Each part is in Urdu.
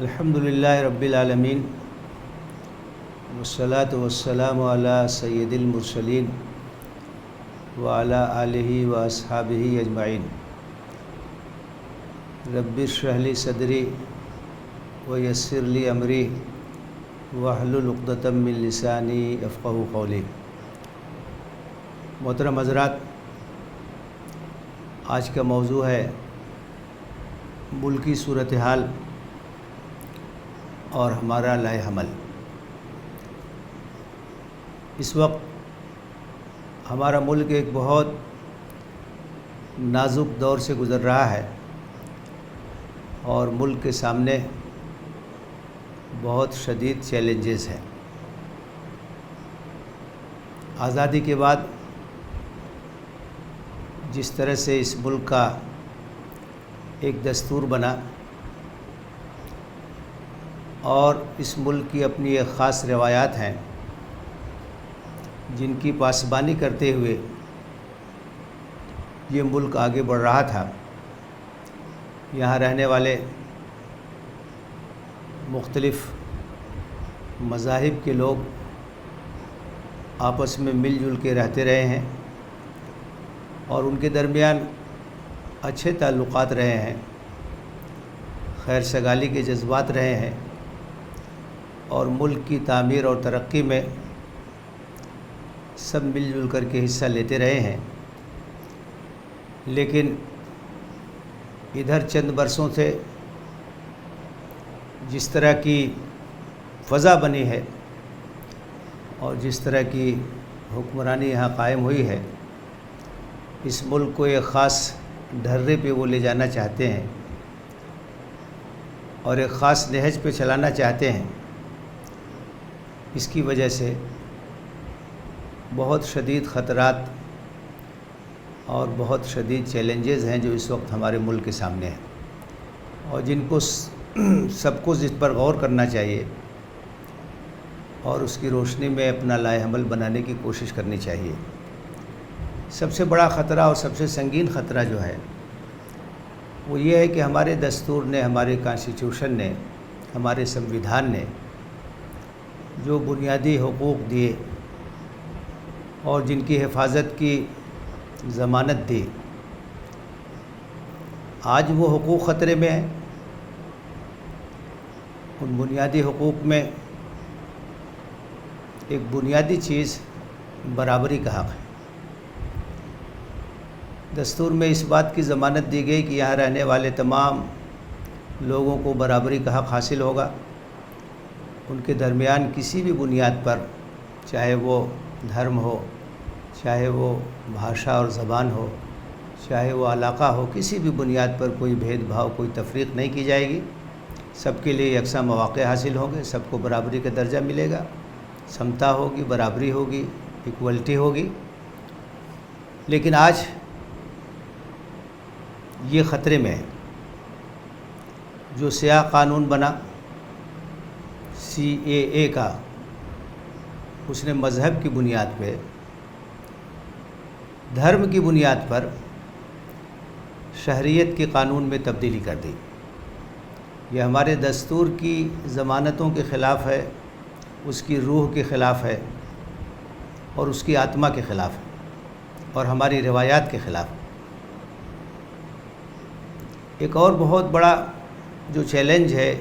الحمدللہ رب العالمین والصلاة والسلام علی سید المرسلین وعلی آلہ واصحابہ اجمعین۔ رب اشرح لی صدری ویسر لی امری واحلل عقدۃ من لسانی یفقہوا قولی۔ محترم حضرات، آج کا موضوع ہے ملکی صورتحال اور ہمارا لائحہ عمل۔ اس وقت ہمارا ملک ایک بہت نازک دور سے گزر رہا ہے اور ملک کے سامنے بہت شدید چیلنجز ہیں۔ آزادی کے بعد جس طرح سے اس ملک کا ایک دستور بنا اور اس ملک کی اپنی ایک خاص روایات ہیں جن کی پاسبانی کرتے ہوئے یہ ملک آگے بڑھ رہا تھا۔ یہاں رہنے والے مختلف مذاہب کے لوگ آپس میں مل جل کے رہتے رہے ہیں اور ان کے درمیان اچھے تعلقات رہے ہیں، خیر سگالی کے جذبات رہے ہیں اور ملک کی تعمیر اور ترقی میں سب مل جل کر کے حصہ لیتے رہے ہیں۔ لیکن ادھر چند برسوں سے جس طرح کی فضا بنی ہے اور جس طرح کی حکمرانی یہاں قائم ہوئی ہے، اس ملک کو ایک خاص ڈھرے پہ وہ لے جانا چاہتے ہیں اور ایک خاص نہج پہ چلانا چاہتے ہیں۔ اس کی وجہ سے بہت شدید خطرات اور بہت شدید چیلنجز ہیں جو اس وقت ہمارے ملک کے سامنے ہیں اور جن کو سب کو اس پر غور کرنا چاہیے اور اس کی روشنی میں اپنا لائحہ عمل بنانے کی کوشش کرنی چاہیے۔ سب سے بڑا خطرہ اور سب سے سنگین خطرہ جو ہے وہ یہ ہے کہ ہمارے دستور نے، ہمارے کانسٹیٹیوشن نے، ہمارے سمویدھان نے جو بنیادی حقوق دیے اور جن کی حفاظت کی ضمانت دی، آج وہ حقوق خطرے میں ہیں۔ ان بنیادی حقوق میں ایک بنیادی چیز برابری کا حق ہے۔ دستور میں اس بات کی ضمانت دی گئی کہ یہاں رہنے والے تمام لوگوں کو برابری کا حق حاصل ہوگا۔ ان کے درمیان کسی بھی بنیاد پر، چاہے وہ دھرم ہو، چاہے وہ بھاشا اور زبان ہو، چاہے وہ علاقہ ہو، کسی بھی بنیاد پر کوئی بھید بھاؤ، کوئی تفریق نہیں کی جائے گی۔ سب کے لیے یکساں مواقع حاصل ہوں گے، سب کو برابری کا درجہ ملے گا، سمتا ہوگی، برابری ہوگی، ایکوالٹی ہوگی۔ لیکن آج یہ خطرے میں ہے۔ جو سیاہ قانون بنا CAA کا، اس نے مذہب کی بنیاد پہ، دھرم کی بنیاد پر شہریت کے قانون میں تبدیلی کر دی۔ یہ ہمارے دستور کی ضمانتوں کے خلاف ہے، اس کی روح کے خلاف ہے اور اس کی آتما کے خلاف ہے اور ہماری روایات کے خلاف ہے۔ ایک اور بہت بڑا جو چیلنج ہے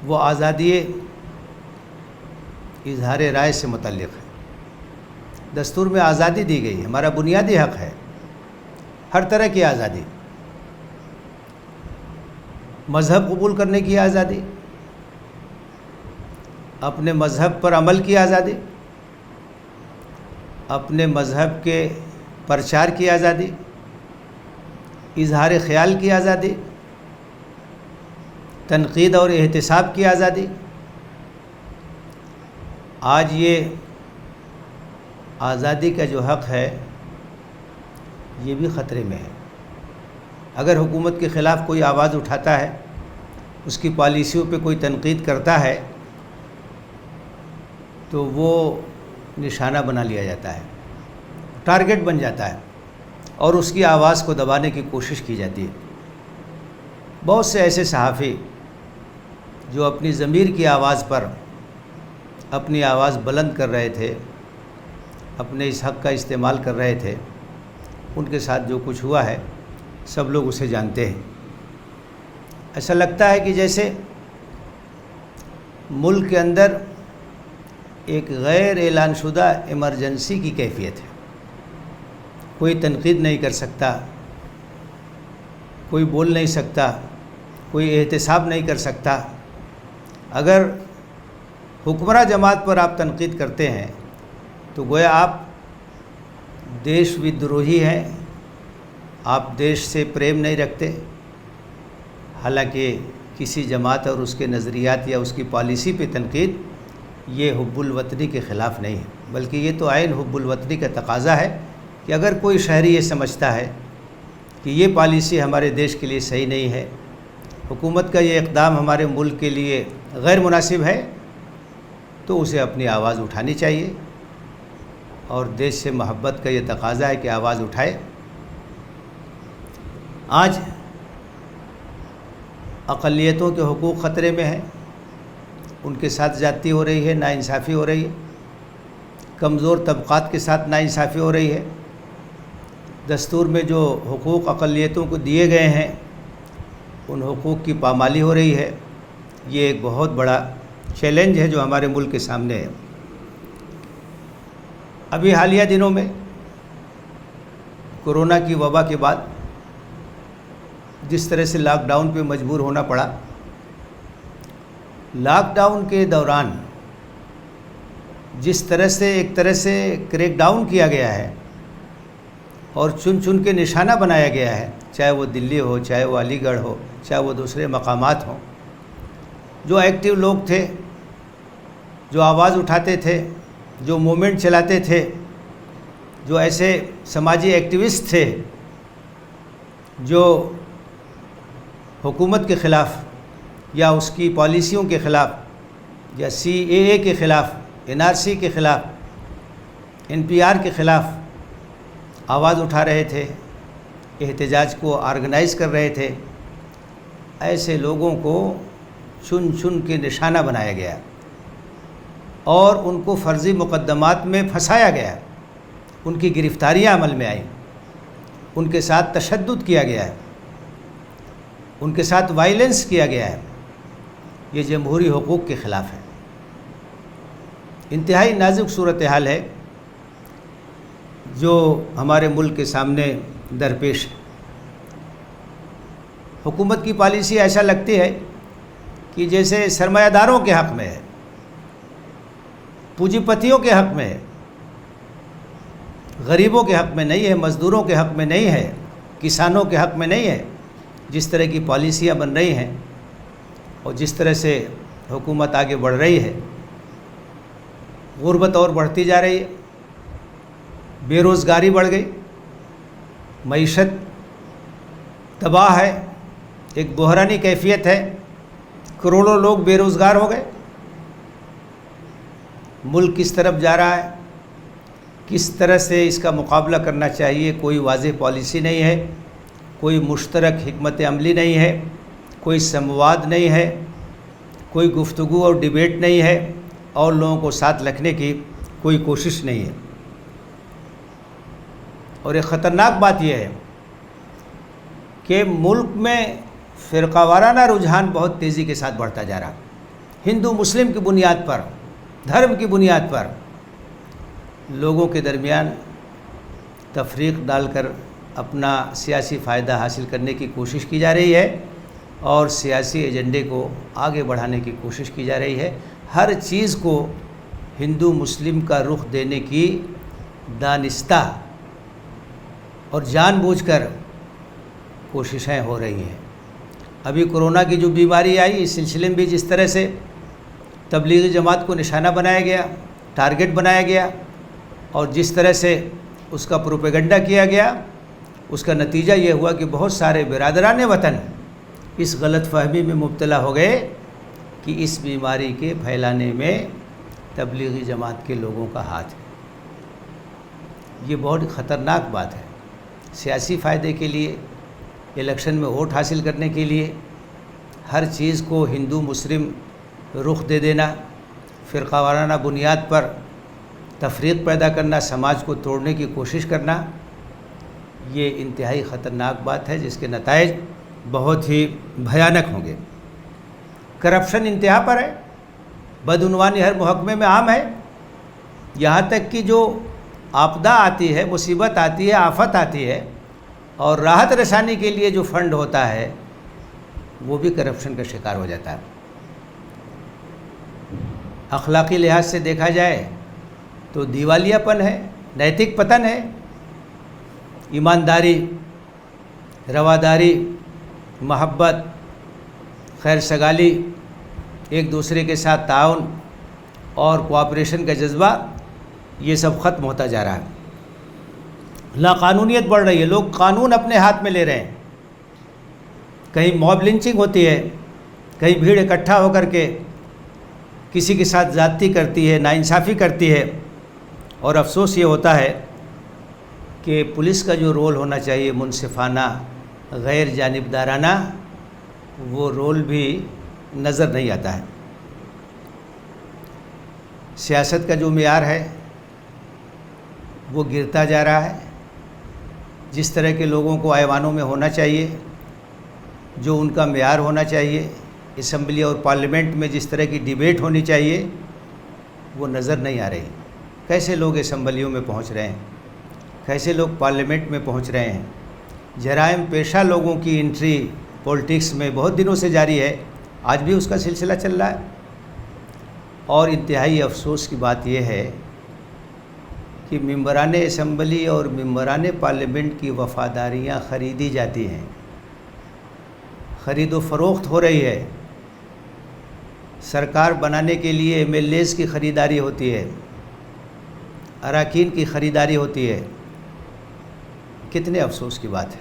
وہ آزادی اظہار رائے سے متعلق ہے۔ دستور میں آزادی دی گئی، ہمارا بنیادی حق ہے، ہر طرح کی آزادی، مذہب قبول کرنے کی آزادی، اپنے مذہب پر عمل کی آزادی، اپنے مذہب کے پرچار کی آزادی، اظہار خیال کی آزادی، تنقید اور احتساب کی آزادی۔ آج یہ آزادی کا جو حق ہے یہ بھی خطرے میں ہے۔ اگر حکومت کے خلاف کوئی آواز اٹھاتا ہے، اس کی پالیسیوں پہ کوئی تنقید کرتا ہے تو وہ نشانہ بنا لیا جاتا ہے، ٹارگٹ بن جاتا ہے اور اس کی آواز کو دبانے کی کوشش کی جاتی ہے۔ بہت سے ایسے صحافی جو اپنی ضمیر کی آواز پر اپنی آواز بلند کر رہے تھے، اپنے اس حق کا استعمال کر رہے تھے، ان کے ساتھ جو کچھ ہوا ہے سب لوگ اسے جانتے ہیں۔ ایسا لگتا ہے کہ جیسے ملک کے اندر ایک غیر اعلان شدہ ایمرجنسی کی کیفیت ہے۔ کوئی تنقید نہیں کر سکتا، کوئی بول نہیں سکتا، کوئی احتساب نہیں کر سکتا۔ اگر حکمراں جماعت پر آپ تنقید کرتے ہیں تو گویا آپ دیش ودروہی ہیں، آپ دیش سے پریم نہیں رکھتے۔ حالانکہ کسی جماعت اور اس کے نظریات یا اس کی پالیسی پہ تنقید یہ حب الوطنی کے خلاف نہیں ہے، بلکہ یہ تو عین حب الوطنی کا تقاضا ہے کہ اگر کوئی شہری یہ سمجھتا ہے کہ یہ پالیسی ہمارے دیش کے لیے صحیح نہیں ہے، حکومت کا یہ اقدام ہمارے ملک کے لیے غیر مناسب ہے، تو اسے اپنی آواز اٹھانی چاہیے، اور دیش سے محبت کا یہ تقاضا ہے کہ آواز اٹھائے۔ آج اقلیتوں کے حقوق خطرے میں ہیں، ان کے ساتھ زیادتی ہو رہی ہے، ناانصافی ہو رہی ہے، کمزور طبقات کے ساتھ ناانصافی ہو رہی ہے، دستور میں جو حقوق اقلیتوں کو دیے گئے ہیں ان حقوق کی پامالی ہو رہی ہے۔ یہ ایک بہت بڑا چیلنج ہے جو ہمارے ملک کے سامنے ہے۔ ابھی حالیہ دنوں میں کورونا کی وبا کے بعد جس طرح سے لاک ڈاؤن پہ مجبور ہونا پڑا، لاک ڈاؤن کے دوران جس طرح سے ایک طرح سے کریک ڈاؤن کیا گیا ہے اور چن چن کے نشانہ بنایا گیا ہے، چاہے وہ دلی ہو، چاہے وہ علی گڑھ ہو، چاہے وہ دوسرے مقامات ہوں، جو ایکٹیو لوگ تھے، جو آواز اٹھاتے تھے، جو موومنٹ چلاتے تھے، جو ایسے سماجی ایکٹیوسٹ تھے جو حکومت کے خلاف یا اس کی پالیسیوں کے خلاف یا CAA کے خلاف، NRC کے خلاف، NPR کے خلاف آواز اٹھا رہے تھے، احتجاج کو آرگنائز کر رہے تھے، ایسے لوگوں کو چن چن کے نشانہ بنایا گیا اور ان کو فرضی مقدمات میں پھنسایا گیا، ان کی گرفتاریاں عمل میں آئیں، ان کے ساتھ تشدد کیا گیا ہے، ان کے ساتھ وائلنس کیا گیا ہے۔ یہ جمہوری حقوق کے خلاف ہے۔ انتہائی نازک صورتحال ہے جو ہمارے ملک کے سامنے درپیش ہے۔ حکومت کی پالیسی ایسا لگتی ہے کہ جیسے سرمایہ داروں کے حق میں ہے، پونجی پتیوں کے حق میں ہے، غریبوں کے حق میں نہیں ہے، مزدوروں کے حق میں نہیں ہے، کسانوں کے حق میں نہیں ہے۔ جس طرح کی پالیسیاں بن رہی ہیں اور جس طرح سے حکومت آگے بڑھ رہی ہے، غربت اور بڑھتی جا رہی ہے، بے روزگاری بڑھ گئی، معیشت تباہ ہے، ایک بحرانی کیفیت ہے، کروڑوں لوگ بے روزگار ہو گئے۔ ملک کس طرف جا رہا ہے، کس طرح سے اس کا مقابلہ کرنا چاہیے، کوئی واضح پالیسی نہیں ہے، کوئی مشترک حکمت عملی نہیں ہے، کوئی سمواد نہیں ہے، کوئی گفتگو اور ڈیبیٹ نہیں ہے، اور لوگوں کو ساتھ رکھنے کی کوئی کوشش نہیں ہے۔ اور ایک خطرناک بات یہ ہے کہ ملک میں فرقہ وارانہ رجحان بہت تیزی کے ساتھ بڑھتا جا رہا ہے۔ ہندو مسلم کی بنیاد پر، دھرم کی بنیاد پر لوگوں کے درمیان تفریق ڈال کر اپنا سیاسی فائدہ حاصل کرنے کی کوشش کی جا رہی ہے اور سیاسی ایجنڈے کو آگے بڑھانے کی کوشش کی جا رہی ہے۔ ہر چیز کو ہندو مسلم کا رخ دینے کی دانستہ اور جان بوجھ کر کوششیں ہو رہی ہیں۔ ابھی کورونا کی جو بیماری آئی، اس سلسلے میں بھی جس طرح سے تبلیغی جماعت کو نشانہ بنایا گیا، ٹارگٹ بنایا گیا، اور جس طرح سے اس کا پروپیگنڈا کیا گیا، اس کا نتیجہ یہ ہوا کہ بہت سارے برادران وطن اس غلط فہمی میں مبتلا ہو گئے کہ اس بیماری کے پھیلانے میں تبلیغی جماعت کے لوگوں کا ہاتھ ہے۔ یہ بہت خطرناک بات ہے۔ سیاسی فائدے کے لیے، الیکشن میں ووٹ حاصل کرنے کے لیے ہر چیز کو ہندو مسلم رخ دے دینا، فرقہ وارانہ بنیاد پر تفریق پیدا کرنا، سماج کو توڑنے کی کوشش کرنا، یہ انتہائی خطرناک بات ہے جس کے نتائج بہت ہی بھیانک ہوں گے۔ کرپشن انتہا پر ہے، بدعنوانی ہر محکمے میں عام ہے، یہاں تک کہ جو آپدہ آتی ہے، مصیبت آتی ہے، آفت آتی ہے اور راحت رسانی کے لیے جو فنڈ ہوتا ہے وہ بھی کرپشن کا شکار ہو جاتا ہے۔ اخلاقی لحاظ سے دیکھا جائے تو دیوالیہ پن ہے، نیتک پتن ہے۔ ایمانداری، رواداری، محبت، خیر سگالی، ایک دوسرے کے ساتھ تعاون اور کوآپریشن کا جذبہ، یہ سب ختم ہوتا جا رہا ہے۔ لاقانونیت بڑھ رہی ہے، لوگ قانون اپنے ہاتھ میں لے رہے ہیں۔ کہیں موب لنچنگ ہوتی ہے، کہیں بھیڑ اکٹھا ہو کر کے کسی کے ساتھ زیادتی کرتی ہے، ناانصافی کرتی ہے، اور افسوس یہ ہوتا ہے کہ پولیس کا جو رول ہونا چاہیے منصفانہ، غیر جانبدارانہ، وہ رول بھی نظر نہیں آتا ہے۔ سیاست کا جو معیار ہے وہ گرتا جا رہا ہے۔ جس طرح کے لوگوں کو ایوانوں میں ہونا چاہیے، جو ان کا معیار ہونا چاہیے، اسمبلی اور پارلیمنٹ میں جس طرح کی ڈیبیٹ ہونی چاہیے، وہ نظر نہیں آ رہی۔ کیسے لوگ اسمبلیوں میں پہنچ رہے ہیں، کیسے لوگ پارلیمنٹ میں پہنچ رہے ہیں۔ جرائم پیشہ لوگوں کی انٹری پولیٹکس میں بہت دنوں سے جاری ہے، آج بھی اس کا سلسلہ چل رہا ہے۔ اور انتہائی افسوس کی بات یہ ہے کہ ممبران اسمبلی اور ممبران پارلیمنٹ کی وفاداریاں خریدی جاتی ہیں، خرید و فروخت ہو رہی ہے۔ سرکار بنانے کے لیے ایم ایل ایز کی خریداری ہوتی ہے، اراکین کی خریداری ہوتی ہے۔ کتنے افسوس کی بات ہے،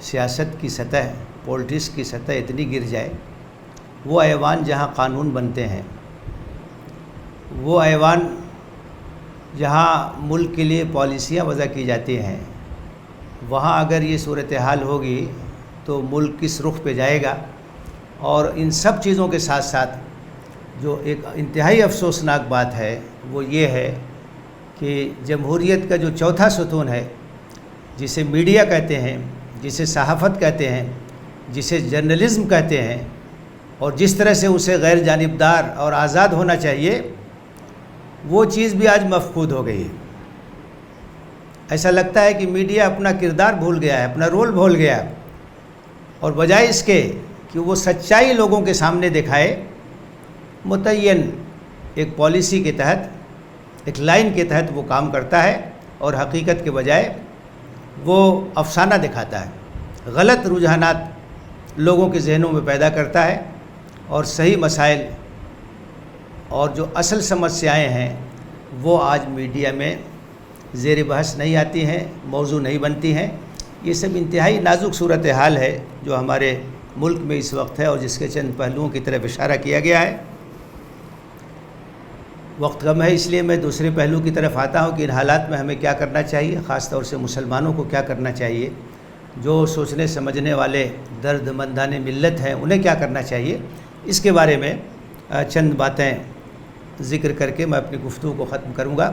سیاست کی سطح، پولیٹکس کی سطح اتنی گر جائے۔ وہ ایوان جہاں قانون بنتے ہیں، وہ ایوان جہاں ملک کے لیے پالیسیاں وضع کی جاتی ہیں، وہاں اگر یہ صورتحال ہوگی تو ملک کس رخ پہ جائے گا۔ اور ان سب چیزوں کے ساتھ ساتھ جو ایک انتہائی افسوسناک بات ہے وہ یہ ہے کہ جمہوریت کا جو چوتھا ستون ہے، جسے میڈیا کہتے ہیں، جسے صحافت کہتے ہیں، جسے جرنلزم کہتے ہیں، اور جس طرح سے اسے غیر جانبدار اور آزاد ہونا چاہیے، وہ چیز بھی آج مفقود ہو گئی ہے۔ ایسا لگتا ہے کہ میڈیا اپنا کردار بھول گیا ہے، اپنا رول بھول گیا ہے، اور بجائے اس کے کہ وہ سچائی لوگوں کے سامنے دکھائے، متعین ایک پالیسی کے تحت، ایک لائن کے تحت وہ کام کرتا ہے، اور حقیقت کے بجائے وہ افسانہ دکھاتا ہے، غلط رجحانات لوگوں کے ذہنوں میں پیدا کرتا ہے، اور صحیح مسائل اور جو اصل سمسیائیں ہیں وہ آج میڈیا میں زیر بحث نہیں آتی ہیں، موضوع نہیں بنتی ہیں۔ یہ سب انتہائی نازک صورتحال ہے جو ہمارے ملک میں اس وقت ہے، اور جس کے چند پہلوؤں کی طرف اشارہ کیا گیا ہے۔ وقت کم ہے، اس لیے میں دوسرے پہلو کی طرف آتا ہوں کہ ان حالات میں ہمیں کیا کرنا چاہیے، خاص طور سے مسلمانوں کو کیا کرنا چاہیے، جو سوچنے سمجھنے والے درد مندان ملت ہیں انہیں کیا کرنا چاہیے۔ اس کے بارے میں چند باتیں ذکر کر کے میں اپنی گفتگو کو ختم کروں گا۔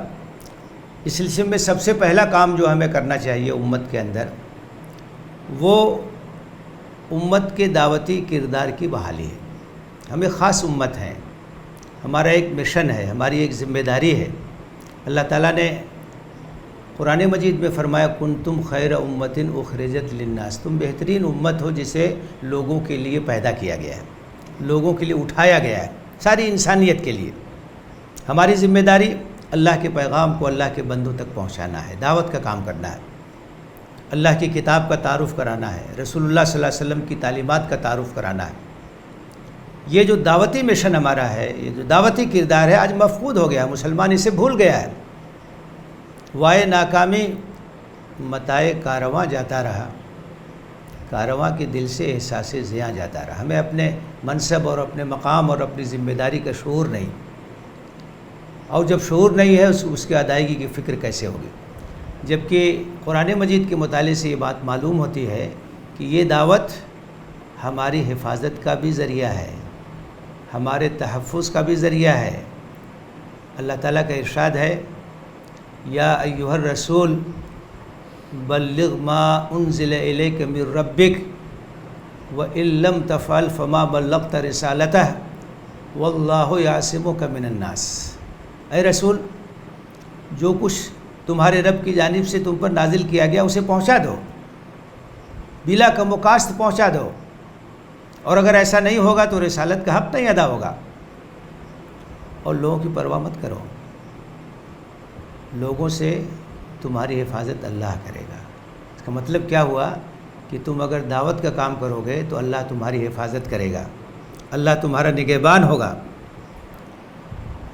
اس سلسلے میں سب سے پہلا کام جو ہمیں کرنا چاہیے امت کے اندر، وہ امت کے دعوتی کردار کی بحالی ہے۔ ہمیں خاص امت ہیں، ہمارا ایک مشن ہے، ہماری ایک ذمہ داری ہے۔ اللہ تعالیٰ نے قرآن مجید میں فرمایا کنتم خیر امت اخرجت للناس، تم بہترین امت ہو جسے لوگوں کے لیے پیدا کیا گیا ہے، لوگوں کے لیے اٹھایا گیا ہے، ساری انسانیت کے لیے۔ ہماری ذمہ داری اللہ کے پیغام کو اللہ کے بندوں تک پہنچانا ہے، دعوت کا کام کرنا ہے، اللہ کی کتاب کا تعارف کرانا ہے، رسول اللہ صلی اللہ علیہ وسلم کی تعلیمات کا تعارف کرانا ہے۔ یہ جو دعوتی مشن ہمارا ہے، یہ جو دعوتی کردار ہے، آج مفقود ہو گیا، مسلمان اسے بھول گیا ہے۔ وائے ناکامی متائے کارواں جاتا رہا، کارواں کے دل سے احساس زیاں جاتا رہا۔ ہمیں اپنے منصب اور اپنے مقام اور اپنی ذمہ داری کا شعور نہیں، اور جب شعور نہیں ہے اس کی ادائیگی کی فکر کیسے ہوگی؟ جبکہ قرآن مجید کے مطالعے سے یہ بات معلوم ہوتی ہے کہ یہ دعوت ہماری حفاظت کا بھی ذریعہ ہے، ہمارے تحفظ کا بھی ذریعہ ہے۔ اللہ تعالیٰ کا ارشاد ہے، یا ایھا الرسول بلغ ما انزل الیک من ربک وان لم تفعل فما بلغت رسالتہ واللہ یعصمک من الناس۔ اے رسول، جو کچھ تمہارے رب کی جانب سے تم پر نازل کیا گیا اسے پہنچا دو، بلا کم و کاست پہنچا دو، اور اگر ایسا نہیں ہوگا تو رسالت کا حق نہیں ادا ہوگا۔ اور لوگوں کی پرواہ مت کرو، لوگوں سے تمہاری حفاظت اللہ کرے گا۔ اس کا مطلب کیا ہوا کہ تم اگر دعوت کا کام کرو گے تو اللہ تمہاری حفاظت کرے گا، اللہ تمہارا نگہبان ہوگا۔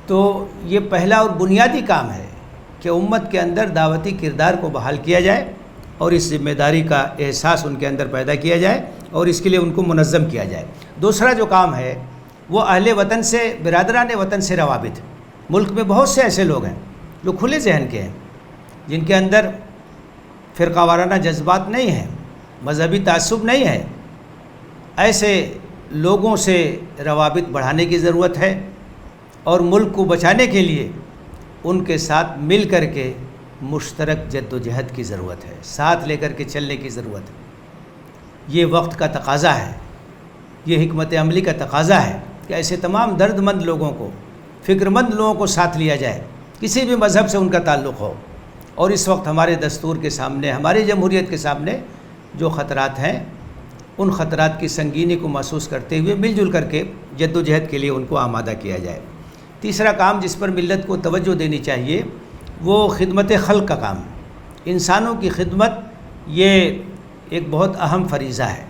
تو یہ پہلا اور بنیادی کام ہے کہ امت کے اندر دعوتی کردار کو بحال کیا جائے اور اس ذمہ داری کا احساس ان کے اندر پیدا کیا جائے اور اس کے لیے ان کو منظم کیا جائے۔ دوسرا جو کام ہے وہ اہل وطن سے، برادران وطن سے روابط۔ ملک میں بہت سے ایسے لوگ ہیں جو کھلے ذہن کے ہیں، جن کے اندر فرقہ وارانہ جذبات نہیں ہیں، مذہبی تعصب نہیں ہے۔ ایسے لوگوں سے روابط بڑھانے کی ضرورت ہے اور ملک کو بچانے کے لیے ان کے ساتھ مل کر کے مشترک جد و جہد کی ضرورت ہے، ساتھ لے کر کے چلنے کی ضرورت ہے۔ یہ وقت کا تقاضا ہے، یہ حکمت عملی کا تقاضا ہے کہ ایسے تمام درد مند لوگوں کو، فکر مند لوگوں کو ساتھ لیا جائے، کسی بھی مذہب سے ان کا تعلق ہو۔ اور اس وقت ہمارے دستور کے سامنے، ہماری جمہوریت کے سامنے جو خطرات ہیں، ان خطرات کی سنگینی کو محسوس کرتے ہوئے مل جل کر کے جد و جہد کے لیے ان کو آمادہ کیا جائے۔ تیسرا کام جس پر ملت کو توجہ دینی چاہیے وہ خدمت خلق کا کام۔ انسانوں کی خدمت یہ ایک بہت اہم فریضہ ہے،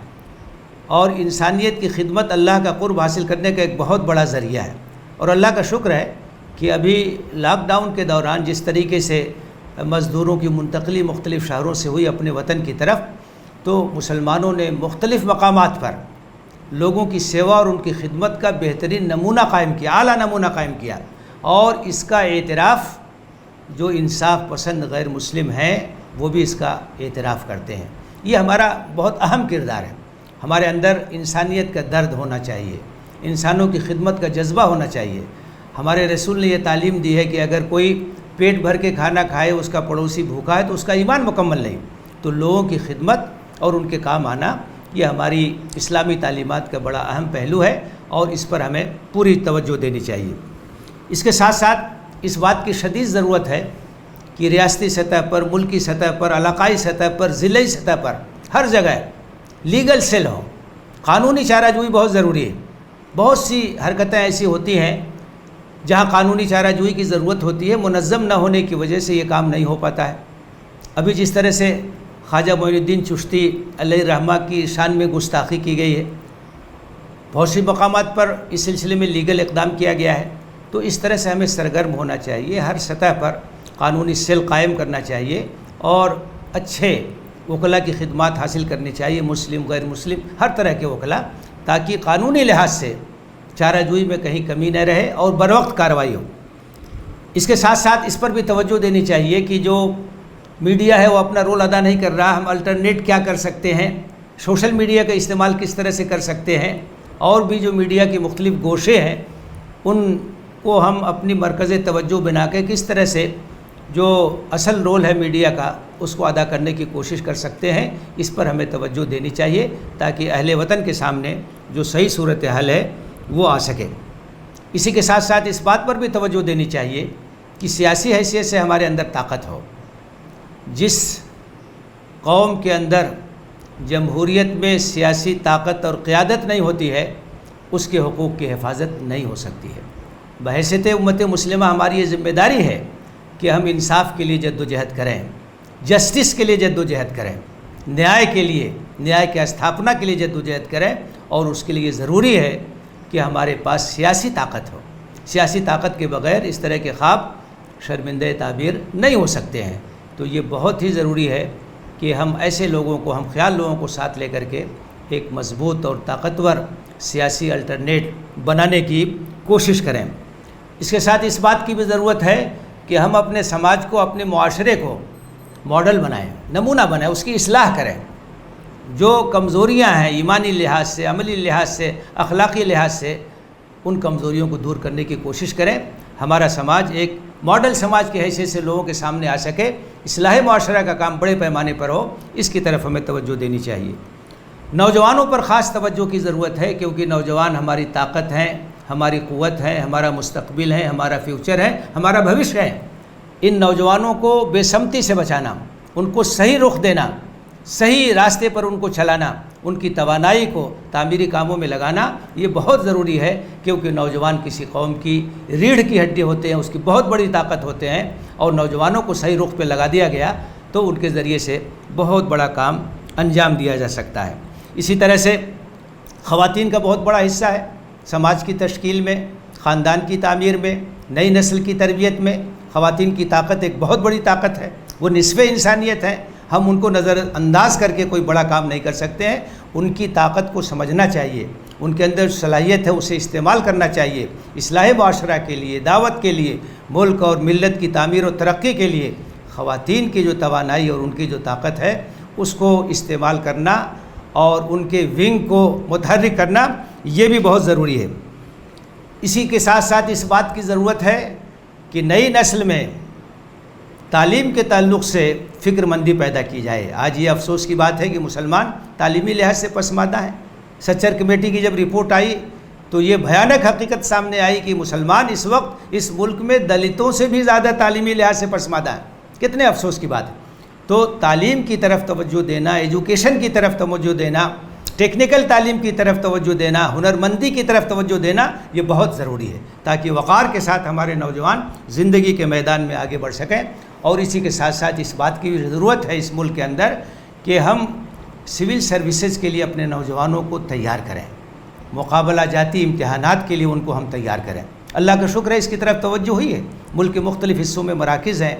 اور انسانیت کی خدمت اللہ کا قرب حاصل کرنے کا ایک بہت بڑا ذریعہ ہے۔ اور اللہ کا شکر ہے کہ ابھی لاک ڈاؤن کے دوران جس طریقے سے مزدوروں کی منتقلی مختلف شہروں سے ہوئی اپنے وطن کی طرف، تو مسلمانوں نے مختلف مقامات پر لوگوں کی سیوا اور ان کی خدمت کا بہترین نمونہ قائم کیا، اعلیٰ نمونہ قائم کیا، اور اس کا اعتراف جو انصاف پسند غیر مسلم ہیں وہ بھی اس کا اعتراف کرتے ہیں۔ یہ ہمارا بہت اہم کردار ہے۔ ہمارے اندر انسانیت کا درد ہونا چاہیے، انسانوں کی خدمت کا جذبہ ہونا چاہیے۔ ہمارے رسول نے یہ تعلیم دی ہے کہ اگر کوئی پیٹ بھر کے کھانا کھائے، اس کا پڑوسی بھوکا ہے تو اس کا ایمان مکمل نہیں۔ تو لوگوں کی خدمت اور ان کے کام آنا یہ ہماری اسلامی تعلیمات کا بڑا اہم پہلو ہے، اور اس پر ہمیں پوری توجہ دینی چاہیے۔ اس کے ساتھ ساتھ اس بات کی شدید ضرورت ہے کہ ریاستی سطح پر، ملکی سطح پر، علاقائی سطح پر، ضلعی سطح پر، ہر جگہ لیگل سیل ہو۔ قانونی چارہ جوئی بہت ضروری ہے۔ بہت سی حرکتیں ایسی ہوتی ہیں جہاں قانونی چارہ جوئی کی ضرورت ہوتی ہے، منظم نہ ہونے کی وجہ سے یہ کام نہیں ہو پاتا ہے۔ ابھی جس طرح سے خواجہ معین الدین چشتی علیہ الرحمہ کی شان میں گستاخی کی گئی ہے، بہت سی مقامات پر اس سلسلے میں لیگل اقدام کیا گیا ہے، تو اس طرح سے ہمیں سرگرم ہونا چاہیے، ہر سطح پر قانونی سیل قائم کرنا چاہیے اور اچھے وکلاء کی خدمات حاصل کرنی چاہیے، مسلم غیر مسلم ہر طرح کے وکلاء، تاکہ قانونی لحاظ سے چارہ جوئی میں کہیں کمی نہ رہے اور بروقت کارروائی ہو۔ اس کے ساتھ ساتھ اس پر بھی توجہ دینی چاہیے کہ جو میڈیا ہے وہ اپنا رول ادا نہیں کر رہا، ہم الٹرنیٹ کیا کر سکتے ہیں، سوشل میڈیا کا استعمال کس طرح سے کر سکتے ہیں، اور بھی جو میڈیا کے مختلف گوشے ہیں ان کو ہم اپنی مرکز توجہ بنا کے کس طرح سے جو اصل رول ہے میڈیا کا اس کو ادا کرنے کی کوشش کر سکتے ہیں، اس پر ہمیں توجہ دینی چاہیے تاکہ اہل وطن کے سامنے جو صحیح صورتحال ہے وہ آ سکے۔ اسی کے ساتھ ساتھ اس بات پر بھی توجہ دینی چاہیے کہ سیاسی حیثیت سے ہمارے اندر طاقت ہو۔ جس قوم کے اندر جمہوریت میں سیاسی طاقت اور قیادت نہیں ہوتی ہے، اس کے حقوق کی حفاظت نہیں ہو سکتی ہے۔ بحیثیت امت مسلمہ ہماری یہ ذمہ داری ہے کہ ہم انصاف کے لیے جد و جہد کریں، جسٹس کے لیے جد و جہد کریں، نیائے کے لیے، نیائے کے استھاپنا کے لیے جد و جہد کریں، اور اس کے لیے ضروری ہے کہ ہمارے پاس سیاسی طاقت ہو۔ سیاسی طاقت کے بغیر اس طرح کے خواب شرمندہ تعبیر نہیں ہو سکتے ہیں۔ تو یہ بہت ہی ضروری ہے کہ ہم ایسے لوگوں کو، ہم خیال لوگوں کو ساتھ لے کر کے ایک مضبوط اور طاقتور سیاسی الٹرنیٹ بنانے کی کوشش کریں۔ اس کے ساتھ اس بات کی بھی ضرورت ہے کہ ہم اپنے سماج کو، اپنے معاشرے کو ماڈل بنائیں، نمونہ بنائیں، اس کی اصلاح کریں۔ جو کمزوریاں ہیں ایمانی لحاظ سے، عملی لحاظ سے، اخلاقی لحاظ سے، ان کمزوریوں کو دور کرنے کی کوشش کریں، ہمارا سماج ایک ماڈل سماج کی حیثیت سے لوگوں کے سامنے آ سکے، اصلاح معاشرہ کا کام بڑے پیمانے پر ہو، اس کی طرف ہمیں توجہ دینی چاہیے۔ نوجوانوں پر خاص توجہ کی ضرورت ہے، کیونکہ نوجوان ہماری طاقت ہیں، ہماری قوت ہے، ہمارا مستقبل ہے، ہمارا فیوچر ہے، ہمارا بھوشیہ ہے۔ ان نوجوانوں کو بے سمتی سے بچانا، ان کو صحیح رخ دینا، صحیح راستے پر ان کو چلانا، ان کی توانائی کو تعمیری کاموں میں لگانا، یہ بہت ضروری ہے، کیونکہ نوجوان کسی قوم کی ریڑھ کی ہڈی ہوتے ہیں، اس کی بہت بڑی طاقت ہوتے ہیں، اور نوجوانوں کو صحیح رخ پہ لگا دیا گیا تو ان کے ذریعے سے بہت بڑا کام انجام دیا جا سکتا ہے۔ اسی طرح سے خواتین کا بہت بڑا حصہ ہے سماج کی تشکیل میں، خاندان کی تعمیر میں، نئی نسل کی تربیت میں۔ خواتین کی طاقت ایک بہت بڑی طاقت ہے، وہ نصف انسانیت ہے، ہم ان کو نظر انداز کر کے کوئی بڑا کام نہیں کر سکتے ہیں۔ ان کی طاقت کو سمجھنا چاہیے، ان کے اندر صلاحیت ہے، اسے استعمال کرنا چاہیے، اصلاح معاشرہ کے لیے، دعوت کے لیے، ملک اور ملت کی تعمیر و ترقی کے لیے خواتین کی جو توانائی اور ان کی جو طاقت ہے اس کو استعمال کرنا اور ان کے ونگ کو متحرک کرنا، یہ بھی بہت ضروری ہے۔ اسی کے ساتھ ساتھ اس بات کی ضرورت ہے کہ نئی نسل میں تعلیم کے تعلق سے فکر مندی پیدا کی جائے۔ آج یہ افسوس کی بات ہے کہ مسلمان تعلیمی لحاظ سے پسماندہ ہیں۔ سچر کمیٹی کی جب رپورٹ آئی تو یہ بھیانک حقیقت سامنے آئی کہ مسلمان اس وقت اس ملک میں دلتوں سے بھی زیادہ تعلیمی لحاظ سے پسماندہ ہیں۔ کتنے افسوس کی بات ہے۔ تو تعلیم کی طرف توجہ دینا، ایجوکیشن کی طرف توجہ دینا، ٹیکنیکل تعلیم کی طرف توجہ دینا، ہنرمندی کی طرف توجہ دینا، یہ بہت ضروری ہے تاکہ وقار کے ساتھ ہمارے نوجوان زندگی کے میدان میں آگے بڑھ سکیں۔ اور اسی کے ساتھ ساتھ اس بات کی بھی ضرورت ہے اس ملک کے اندر کہ ہم سول سروسز کے لیے اپنے نوجوانوں کو تیار کریں، مقابلہ جاتی امتحانات کے لیے ان کو ہم تیار کریں۔ اللہ کا شکر ہے اس کی طرف توجہ ہوئی ہے۔ ملک کے مختلف حصوں میں مراکز ہیں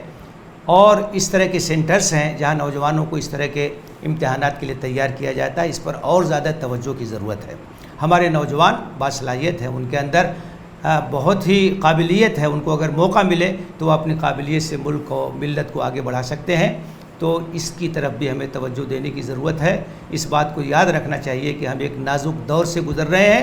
اور اس طرح کے سینٹرز ہیں جہاں نوجوانوں کو اس طرح کے امتحانات کے لیے تیار کیا جاتا ہے۔ اس پر اور زیادہ توجہ کی ضرورت ہے۔ ہمارے نوجوان باصلاحیت ہیں، ان کے اندر بہت ہی قابلیت ہے، ان کو اگر موقع ملے تو وہ اپنی قابلیت سے ملک کو، ملت کو آگے بڑھا سکتے ہیں۔ تو اس کی طرف بھی ہمیں توجہ دینے کی ضرورت ہے۔ اس بات کو یاد رکھنا چاہیے کہ ہم ایک نازک دور سے گزر رہے ہیں،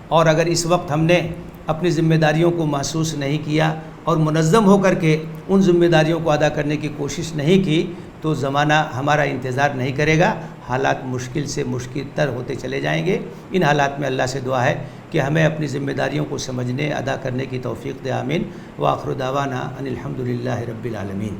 اور اگر اس وقت ہم نے اپنی ذمہ داریوں کو محسوس نہیں کیا اور منظم ہو کر کے ان ذمہ داریوں کو ادا کرنے کی کوشش نہیں کی تو زمانہ ہمارا انتظار نہیں کرے گا، حالات مشکل سے مشکل تر ہوتے چلے جائیں گے۔ ان حالات میں اللہ سے دعا ہے کہ ہمیں اپنی ذمہ داریوں کو سمجھنے، ادا کرنے کی توفیق دے۔ آمین۔ وآخر دعوانا ان الحمد للہ رب العالمین۔